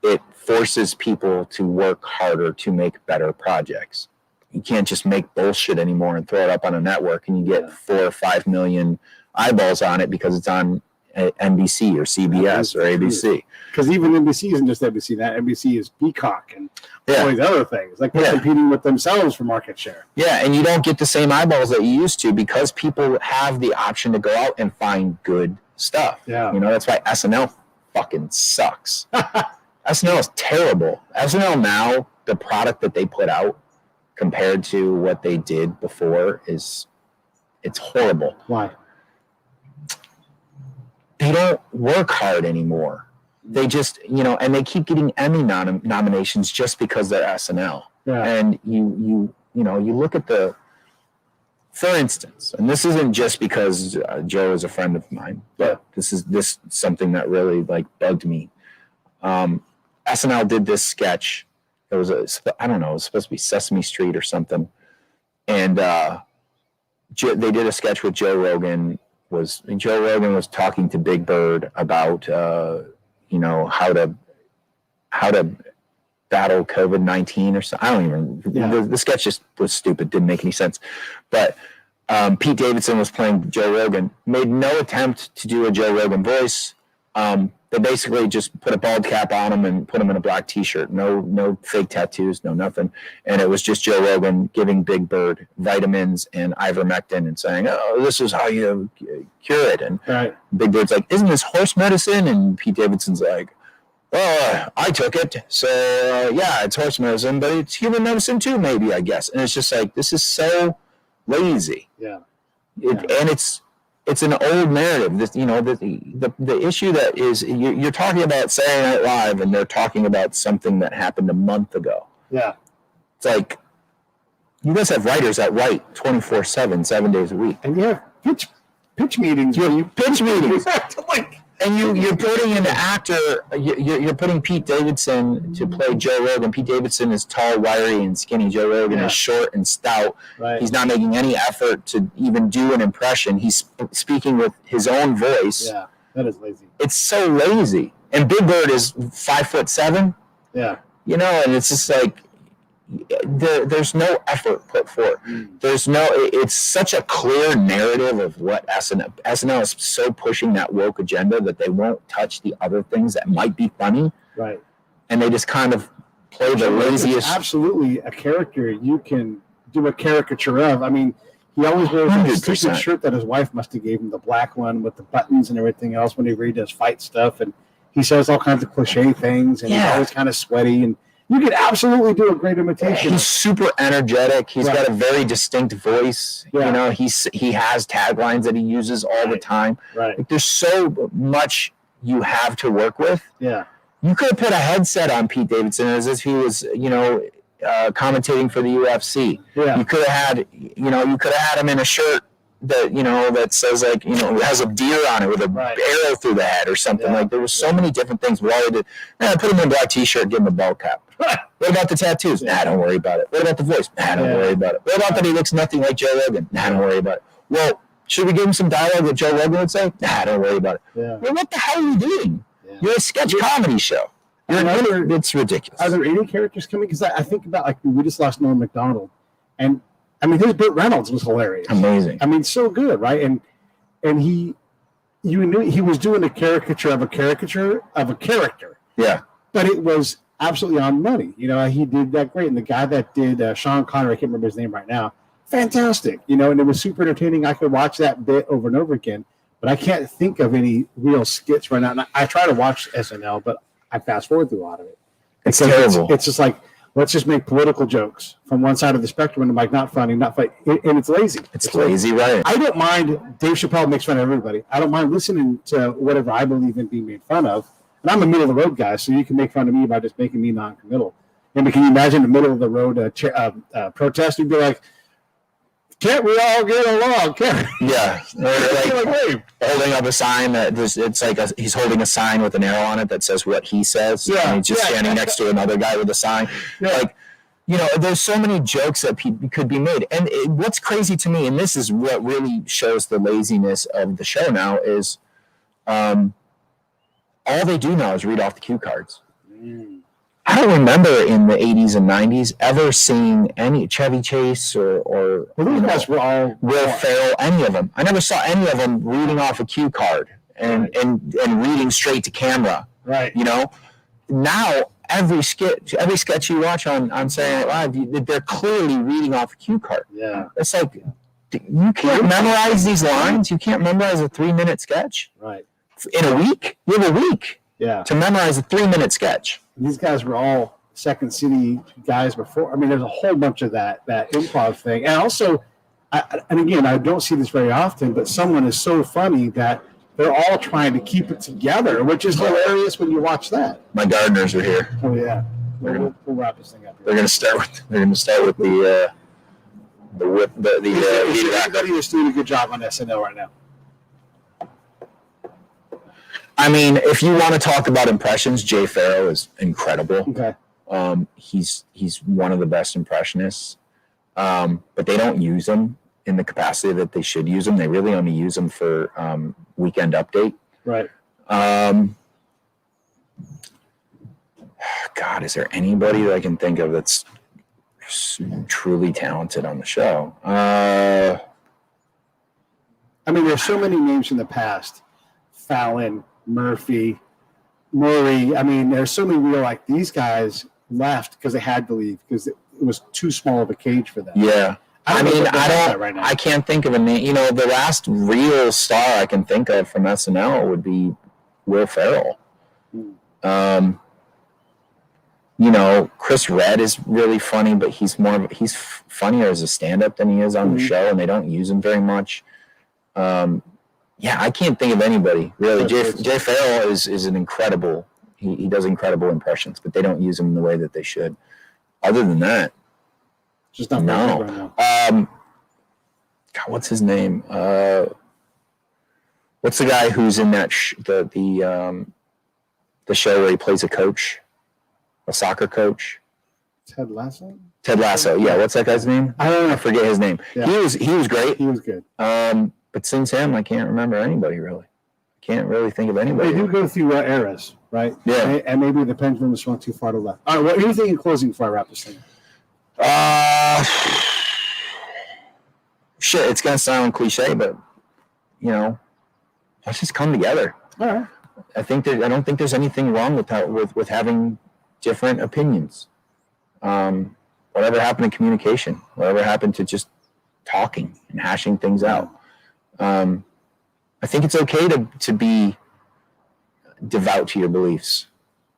it forces people to work harder to make better projects. You can't just make bullshit anymore and throw it up on a network and you get 4 or 5 million eyeballs on it because it's on NBC or CBS or ABC. Because even NBC isn't just NBC. That NBC is Peacock and all these other things. Like they're competing with themselves for market share. Yeah, and you don't get the same eyeballs that you used to, because people have the option to go out and find good stuff. Yeah. That's why SNL fucking sucks. SNL is terrible. SNL now, the product that they put out compared to what they did before it's horrible. Why? They don't work hard anymore. They just, and they keep getting Emmy nominations just because they're SNL. Yeah. And you look at for instance, and this isn't just because Joe is a friend of mine, but this is something that really bugged me. SNL did this sketch. It was it was supposed to be Sesame Street or something. And they did a sketch with Joe Rogan. Joe Rogan was talking to Big Bird about how to battle COVID-19 or something. I don't even. Yeah. The sketch just was stupid. Didn't make any sense. But Pete Davidson was playing Joe Rogan. Made no attempt to do a Joe Rogan voice. They basically just put a bald cap on him and put him in a black T-shirt. No fake tattoos, no nothing. And it was just Joe Rogan giving Big Bird vitamins and ivermectin and saying, "Oh, this is how you cure it." And Big Bird's like, "Isn't this horse medicine?" And Pete Davidson's like, "Well, I took it, so yeah, it's horse medicine, but it's human medicine too, maybe, I guess." And it's just like, this is so lazy. Yeah. And it's an old narrative. This, the issue that is, you're talking about Saturday Night Live, and they're talking about something that happened a month ago. Yeah. It's like, you guys have writers that write 24/7, 7 days a week. And you have pitch meetings. Pitch meetings. And you're putting an actor, you're putting Pete Davidson to play Joe Rogan. Pete Davidson is tall, wiry, and skinny. Joe Rogan is short and stout. Right. He's not making any effort to even do an impression. He's speaking with his own voice. Yeah, that is lazy. It's so lazy. And Big Bird is 5'7". Yeah. And it's just like, there's no effort put forth. It's such a clear narrative of what SNL is so pushing that woke agenda that they won't touch the other things that might be funny. Right. And they just kind of play the laziest. It's absolutely a character you can do a caricature of. I mean, he always wears a stupid shirt that his wife must have gave him, the black one with the buttons and everything else when he does fight stuff. And he says all kinds of cliche things, and he's always kind of sweaty, and you could absolutely do a great imitation. He's super energetic. He's got a very distinct voice. Yeah. He has taglines that he uses all the time. Right. Like, there's so much you have to work with. Yeah. You could have put a headset on Pete Davidson as if he was, commentating for the UFC. Yeah. You could have had him in a shirt that, that says, like, has a deer on it with a arrow through the head or something. Yeah. Like, there was so many different things. Why did put him in a black T-shirt, give him a ball cap? What about the tattoos? Nah, don't worry about it. What about the voice? Nah, don't worry about it. What about that he looks nothing like Joe Rogan? Nah, don't worry about it. Well, should we give him some dialogue that Joe Rogan would say? Nah, don't worry about it. Yeah. Well, what the hell are you doing? Yeah. You're a sketch comedy show. It's ridiculous. Are there any characters coming? Because I think about, like, we just lost Norm Macdonald, and I mean, his Burt Reynolds was hilarious. Amazing. I mean, so good, right? And you knew he was doing a caricature of a caricature of a character. Yeah. But it was absolutely on money. He did that great. And the guy that did Sean Connery, I can't remember his name right now, fantastic. And it was super entertaining. I could watch that bit over and over again, but I can't think of any real skits right now. And I try to watch SNL, but I fast forward through a lot of it. It's terrible. It's just like, let's just make political jokes from one side of the spectrum, and I'm like, not funny, and it's lazy. It's lazy, right? I don't mind. Dave Chappelle makes fun of everybody. I don't mind listening to whatever I believe in being made fun of. And I'm a middle of the road guy, so you can make fun of me by just making me non-committal. And can you imagine the middle of the road protest? You'd be like, can't we all get along? Yeah. Like, holding up a sign it's like he's holding a sign with an arrow on it that says what he says. Yeah. And he's just standing next to another guy with a sign. Yeah. Like, there's so many jokes that could be made. And what's crazy to me, and this is what really shows the laziness of the show now, is all they do now is read off the cue cards. I don't remember in the 80s and 90s ever seeing any Chevy Chase or those guys were all Will Ferrell, any of them. I never saw any of them reading off a cue card and reading straight to camera. Right. Now every sketch you watch on Saturday Night Live, they're clearly reading off a cue card. Yeah. It's like, you can't memorize these lines. You can't memorize a 3-minute sketch. Right. In a week? You have a week. Yeah. To memorize a 3-minute sketch. These guys were all Second City guys before. I mean, there's a whole bunch of that improv thing. And also, and again, I don't see this very often, but someone is so funny that they're all trying to keep it together, which is hilarious when you watch that. My gardeners are here. Oh yeah. We'll wrap this thing up here. They're going to start with the whip, everybody is doing a good job on SNL right now. I mean, if you want to talk about impressions, Jay Farrow is incredible. Okay. He's one of the best impressionists, but they don't use him in the capacity that they should use him. They really only use him for Weekend Update. Right. God, is there anybody that I can think of that's truly talented on the show? I mean, there's so many names in the past. Fallon, Murphy, Murray. I mean, there's so many real like these guys left because they had to leave because it was too small of a cage for them. Yeah. I mean, right now. I can't think of a name. You know, the last real star I can think of from SNL would be Will Ferrell. You know, Chris Redd is really funny, but he's funnier as a stand-up than he is on the show, and they don't use him very much. Yeah, I can't think of anybody really. Jay Farrell is an incredible. He does incredible impressions, but they don't use him in the way that they should. Other than that, just not no. Right now. God, what's his name? What's the guy who's in that the show where he plays a coach, a soccer coach? Ted Lasso. Ted Lasso. Yeah, what's that guy's name? I don't know. I forget his name. Yeah. He was great. He was good. But since him, I can't remember anybody really. I can't really think of anybody. They do go through eras, right? Yeah. And maybe the pendulum swung too far to the left. All right, what do you think in closing before I wrap this thing? Shit, it's gonna sound cliche, but you know, let's just come together. All right. I don't think there's anything wrong with having different opinions. Whatever happened to communication? Whatever happened to just talking and hashing things out? I think it's okay to be devout to your beliefs.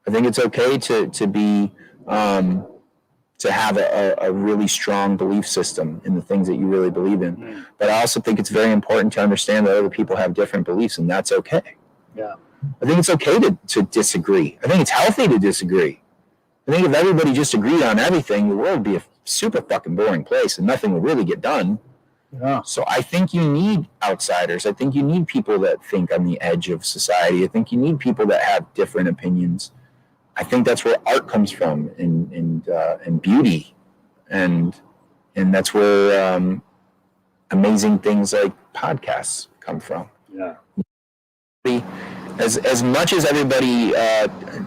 I think it's okay to be to have a really strong belief system in the things that you really believe in. But I also think it's very important to understand that other people have different beliefs, and that's okay. Yeah. I think it's okay to disagree. I think it's healthy to disagree. I think if everybody just agreed on everything, the world would be a super fucking boring place and nothing would really get done. Yeah. So I think you need outsiders. I think you need people that think on the edge of society. I think you need people that have different opinions. I think that's where art comes from, and beauty, and that's where amazing things like podcasts come from. Yeah. As much as everybody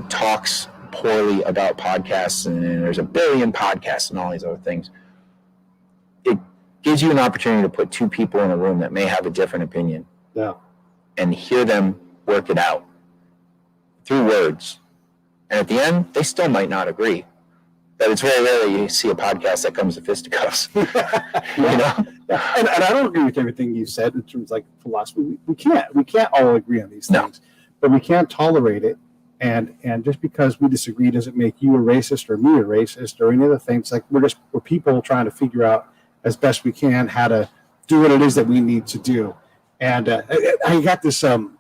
talks poorly about podcasts, and there's a billion podcasts and all these other things, it gives you an opportunity to put two people in a room that may have a different opinion, and hear them work it out through words. And at the end, they still might not agree. But it's very rare you see a podcast that comes to fisticuffs. You know? And I don't agree with everything you said in terms of like philosophy. We can't all agree on these things, but we can't tolerate it. And just because we disagree doesn't make you a racist or me a racist or any other things. Like we're people trying to figure out as best we can how to do what it is that we need to do. And I got this thing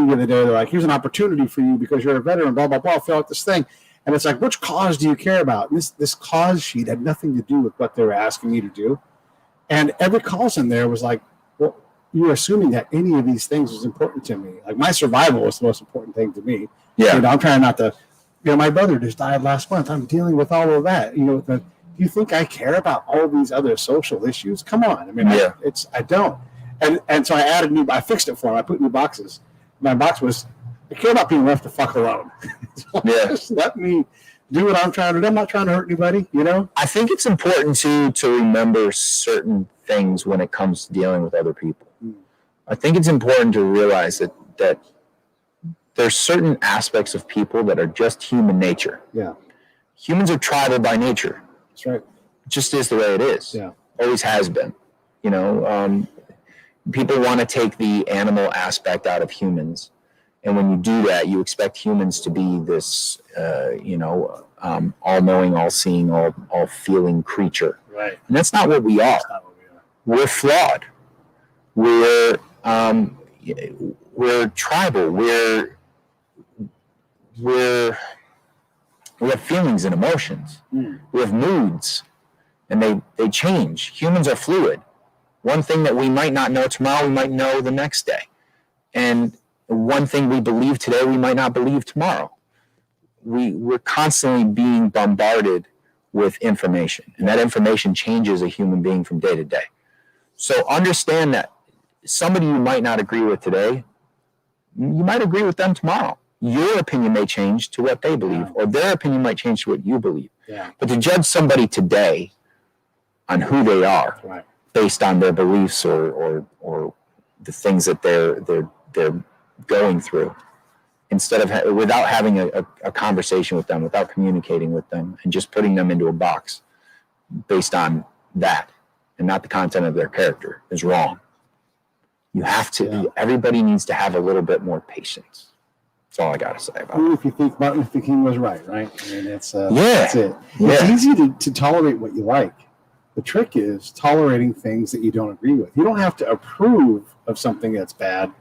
the other day. They're like, here's an opportunity for you because you're a veteran, blah, blah, blah, fill out this thing. And it's like, which cause do you care about? And this cause sheet had nothing to do with what they were asking me to do. And every cause in there was like, well, you're assuming that any of these things was important to me. Like my survival was the most important thing to me. Yeah. I'm trying not to, my brother just died last month. I'm dealing with all of that. Do you think I care about all these other social issues? Come on. I mean, I don't. And so I fixed it for him. I put new boxes. My box was, I care about being left the fuck alone. So just let me do what I'm trying to do. I'm not trying to hurt anybody, I think it's important to remember certain things when it comes to dealing with other people. I think it's important to realize that there's certain aspects of people that are just human nature. Yeah. Humans are tribal by nature. That's right. It just is the way it is. Yeah. Always has been. People want to take the animal aspect out of humans. And when you do that, you expect humans to be this, all-knowing, all-seeing, all-feeling creature. Right. And that's not what we are. That's not what we are. We're flawed. We're tribal. We have feelings and emotions. We have moods, and they change. Humans are fluid. One thing that we might not know tomorrow, we might know the next day. And one thing we believe today, we might not believe tomorrow. We're constantly being bombarded with information, and that information changes a human being from day to day. So understand that somebody you might not agree with today, you might agree with them tomorrow. Your opinion may change to what they believe, or their opinion might change to what you believe. Yeah. But to judge somebody today on who they are, right, based on their beliefs or the things that they're going through, instead of without having a conversation with them, without communicating with them, and just putting them into a box based on that and not the content of their character is wrong. You have to, everybody needs to have a little bit more patience. That's all I got to say about it. If you think Martin Luther King was right? I mean, that's it. Yeah. It's easy to tolerate what you like. The trick is tolerating things that you don't agree with. You don't have to approve of something that's bad,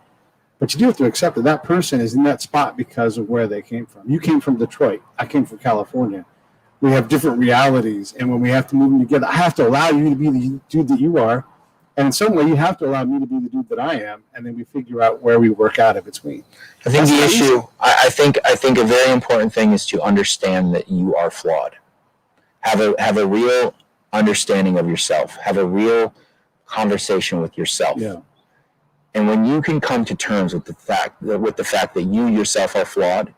but you do have to accept that that person is in that spot because of where they came from. You came from Detroit. I came from California. We have different realities, and when we have to move them together, I have to allow you to be the dude that you are, and in some way, you have to allow me to be the dude that I am, and then we figure out where we work out in between. I think the issue, I think a very important thing is to understand that you are flawed. Have a real understanding of yourself. Have a real conversation with yourself. Yeah. And when you can come to terms with the fact that you yourself are flawed,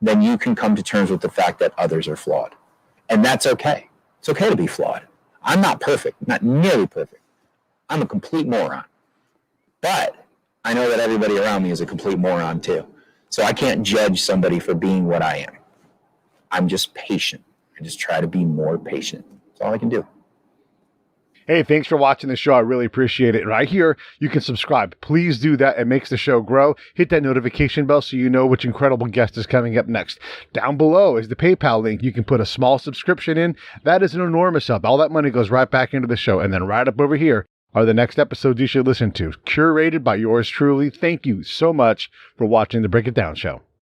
then you can come to terms with the fact that others are flawed. And that's okay. It's okay to be flawed. I'm not perfect, not nearly perfect. I'm a complete moron. But I know that everybody around me is a complete moron too. So I can't judge somebody for being what I am. I'm just patient. I just try to be more patient. That's all I can do. Hey, thanks for watching the show. I really appreciate it. Right here, you can subscribe. Please do that. It makes the show grow. Hit that notification bell so you know which incredible guest is coming up next. Down below is the PayPal link. You can put a small subscription in. That is an enormous help. All that money goes right back into the show. And then right up over here are the next episodes you should listen to, curated by yours truly. Thank you so much for watching the Break It Down Show.